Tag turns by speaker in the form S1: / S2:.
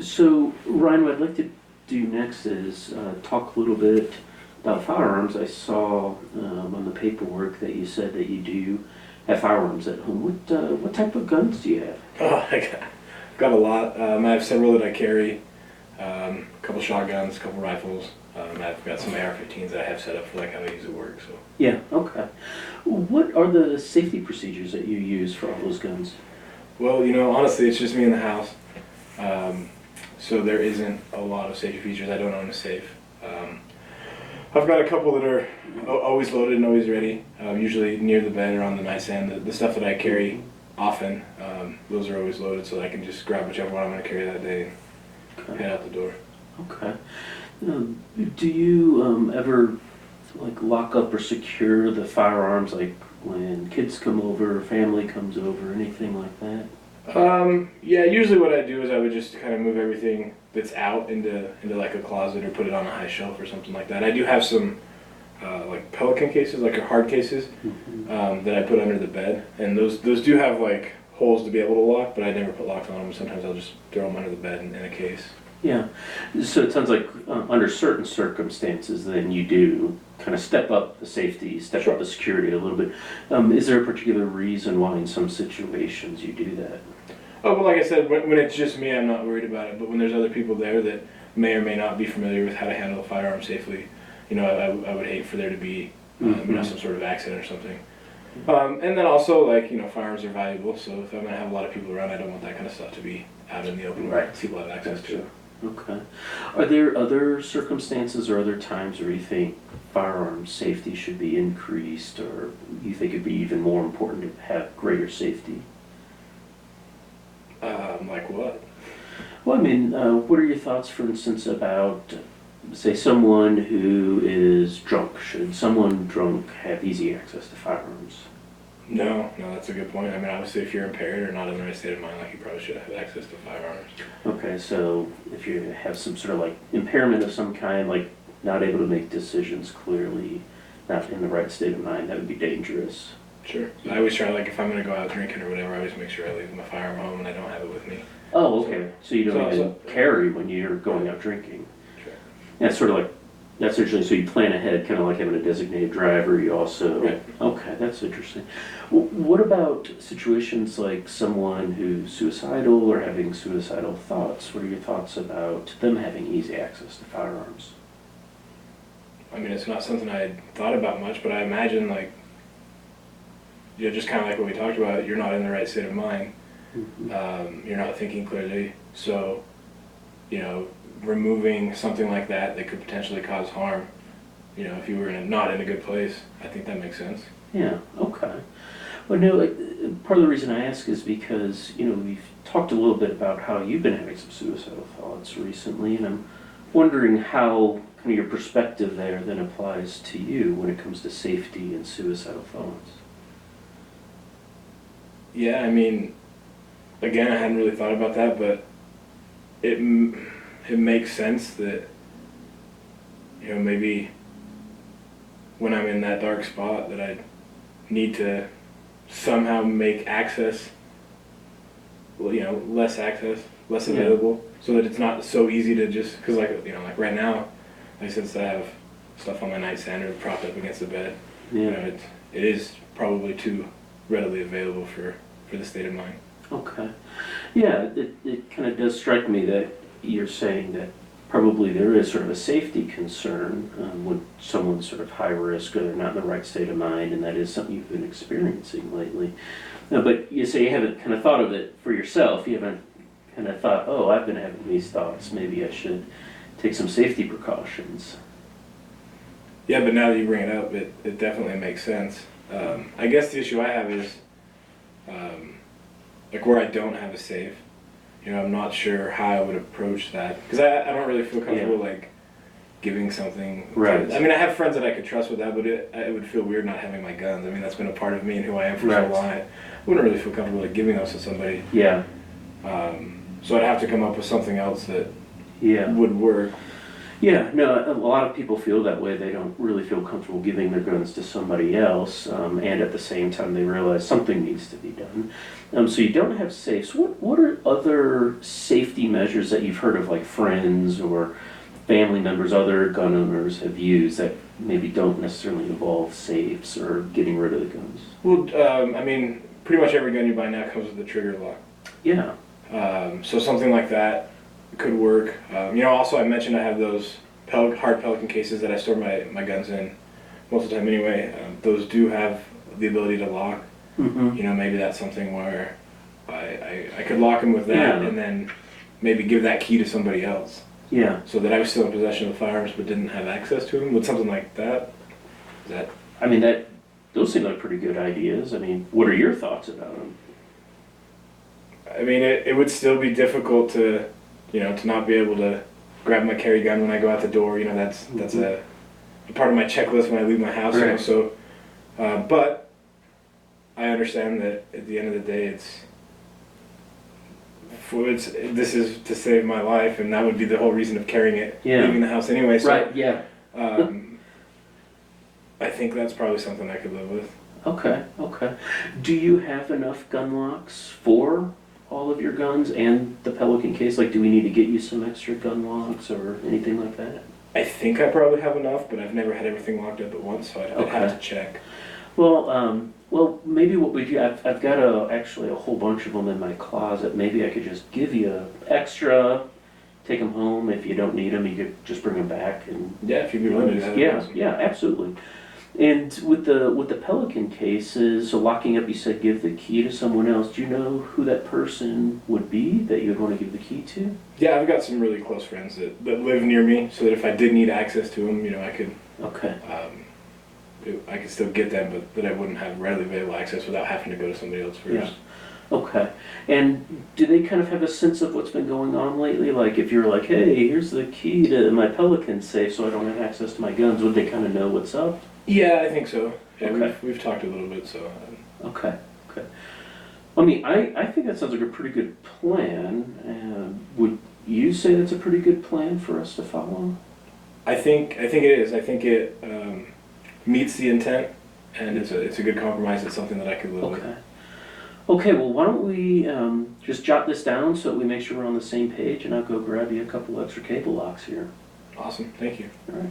S1: So, Ryan, what I'd like to do next is talk a little bit about firearms. I saw on the paperwork that you said that you do have firearms at home. What type of guns do you have?
S2: Oh, got a lot. I have several that I carry. A couple shotguns, a couple rifles. I've got some AR-15s that I have set up for like how I use at work. So.
S1: Yeah, okay. What are the safety procedures that you use for all those guns?
S2: Well, honestly, it's just me in the house. So there isn't a lot of safety features. I don't own a safe. I've got a couple that are always loaded and always ready, usually near the bed or on the nightstand. The stuff that I carry often, those are always loaded so that I can just grab whichever one I'm going to carry that day and head out the door.
S1: Okay. Do you ever lock up or secure the firearms like when kids come over, family comes over, anything like that?
S2: Yeah, usually what I do is I would just kind of move everything that's out into like a closet or put it on a high shelf or something like that. I do have some like Pelican cases, like hard cases, that I put under the bed, and those do have like holes to be able to lock, but I never put locks on them. Sometimes I'll just throw them under the bed in a case.
S1: Yeah. So it sounds like under certain circumstances, then you do kind of step up the safety, step up the security a little bit. Is there a particular reason why in some situations you do that?
S2: Oh, well, like I said, when it's just me, I'm not worried about it. But when there's other people there that may or may not be familiar with how to handle a firearm safely, I would hate for there to be, some sort of accident or something. And then also, firearms are valuable, so if I'm going to have a lot of people around, I don't want that kind of stuff to be out in the open where people have access to.
S1: Okay. Are there other circumstances or other times where you think firearm safety should be increased, or you think it'd be even more important to have greater safety?
S2: Like what?
S1: Well, I mean, what are your thoughts, for instance, about, say, someone who is drunk? Should someone drunk have easy access to firearms?
S2: No, that's a good point. I mean, obviously, if you're impaired or not in the right state of mind, you probably should have access to firearms.
S1: Okay, so if you have some sort of impairment of some kind, like not able to make decisions clearly, not in the right state of mind, that would be dangerous.
S2: Sure. I always try, if I'm going to go out drinking or whatever, I always make sure I leave my firearm home and I don't have it with me.
S1: Oh, okay. So you don't even carry when you're going out drinking.
S2: Sure.
S1: That's sort of that's interesting. So you plan ahead, kind of like having a designated driver. You also...
S2: Right.
S1: Okay, that's interesting. What about situations like someone who's suicidal or having suicidal thoughts? What are your thoughts about them having easy access to firearms?
S2: I mean, it's not something I had thought about much, but I imagine, just kind of like what we talked about, you're not in the right state of mind. You're not thinking clearly. So, removing something like that could potentially cause harm, if you were not in a good place, I think that makes sense.
S1: Yeah, okay. Well, no, part of the reason I ask is because, we've talked a little bit about how you've been having some suicidal thoughts recently, and I'm wondering how kind of your perspective there then applies to you when it comes to safety and suicidal thoughts.
S2: Yeah, I mean, again, I hadn't really thought about that, but it makes sense that, maybe when I'm in that dark spot that I need to somehow make access, less available, so that it's not so easy to just, because right now, since I have stuff on my nightstand or propped up against the bed, it is probably too readily available for the state of mind.
S1: Okay. Yeah, it kind of does strike me that you're saying that probably there is sort of a safety concern when someone's sort of high risk or they're not in the right state of mind, and that is something you've been experiencing lately. But you say you haven't kind of thought of it for yourself. You haven't kind of thought, oh, I've been having these thoughts. Maybe I should take some safety precautions.
S2: Yeah, but now that you bring it up, it definitely makes sense. I guess the issue I have is, where I don't have a safe, I'm not sure how I would approach that. Because I don't really feel comfortable, giving something.
S1: Right.
S2: I mean, I have friends that I could trust with that, but it would feel weird not having my guns. I mean, that's been a part of me and who I am for so long. I wouldn't really feel comfortable, giving those to somebody.
S1: Yeah.
S2: So I'd have to come up with something else that
S1: would
S2: work.
S1: Yeah, no, a lot of people feel that way. They don't really feel comfortable giving their guns to somebody else, and at the same time, they realize something needs to be done. So you don't have safes. What are other safety measures that you've heard of, like friends or family members, other gun owners have used that maybe don't necessarily involve safes or getting rid of the guns?
S2: Well, I mean, pretty much every gun you buy now comes with a trigger lock.
S1: Yeah.
S2: So something like that could work. Also I mentioned I have those hard Pelican cases that I store my guns in most of the time anyway. Those do have the ability to lock.
S1: Mm-hmm.
S2: Maybe that's something where I could lock them with that
S1: Yeah.
S2: and then maybe give that key to somebody else.
S1: Yeah.
S2: So that I was still in possession of the firearms but didn't have access to them. With something like that,
S1: I mean, those seem like pretty good ideas. I mean, what are your thoughts about them?
S2: I mean, it would still be difficult to not be able to grab my carry gun when I go out the door. That's a part of my checklist when I leave my house.
S1: Right.
S2: So, but I understand that at the end of the day, this is to save my life, and that would be the whole reason of carrying it,
S1: Yeah.
S2: leaving the house anyway. So,
S1: Right, yeah.
S2: I think that's probably something I could live with.
S1: Okay. Do you have enough gun locks for all of your guns and the Pelican case? Like, do we need to get you some extra gun locks or anything like that?
S2: I think I probably have enough, but I've never had everything locked up at once, so I'd have
S1: Okay.
S2: to check.
S1: Well, maybe what we do, I've got actually a whole bunch of them in my closet. Maybe I could just give you extra, take them home. If you don't need them, you could just bring them back. And
S2: Yeah, if you'd be willing to do that. that'd be
S1: yeah,
S2: awesome.
S1: yeah, absolutely. And with the Pelican cases, so locking up, you said give the key to someone else. Do you know who that person would be that you would want to give the key to?
S2: Yeah, I've got some really close friends that live near me, so that if I did need access to them, I could
S1: Okay.
S2: I could still get them, but that I wouldn't have readily available access without having to go to somebody else first.
S1: Yeah. Okay. And do they kind of have a sense of what's been going on lately? Like if you're like, hey, here's the key to my Pelican safe so I don't have access to my guns, would they kind of know what's up?
S2: Yeah, I think so. Yeah,
S1: Okay.
S2: we've talked a little bit, so.
S1: Okay. I mean, I think that sounds like a pretty good plan. Would you say that's a pretty good plan for us to follow?
S2: I think it is. I think it meets the intent, and it's a good compromise. It's something that I could live with.
S1: Okay, well, why don't we just jot this down so that we make sure we're on the same page, and I'll go grab you a couple extra cable locks here.
S2: Awesome. Thank you.
S1: All right.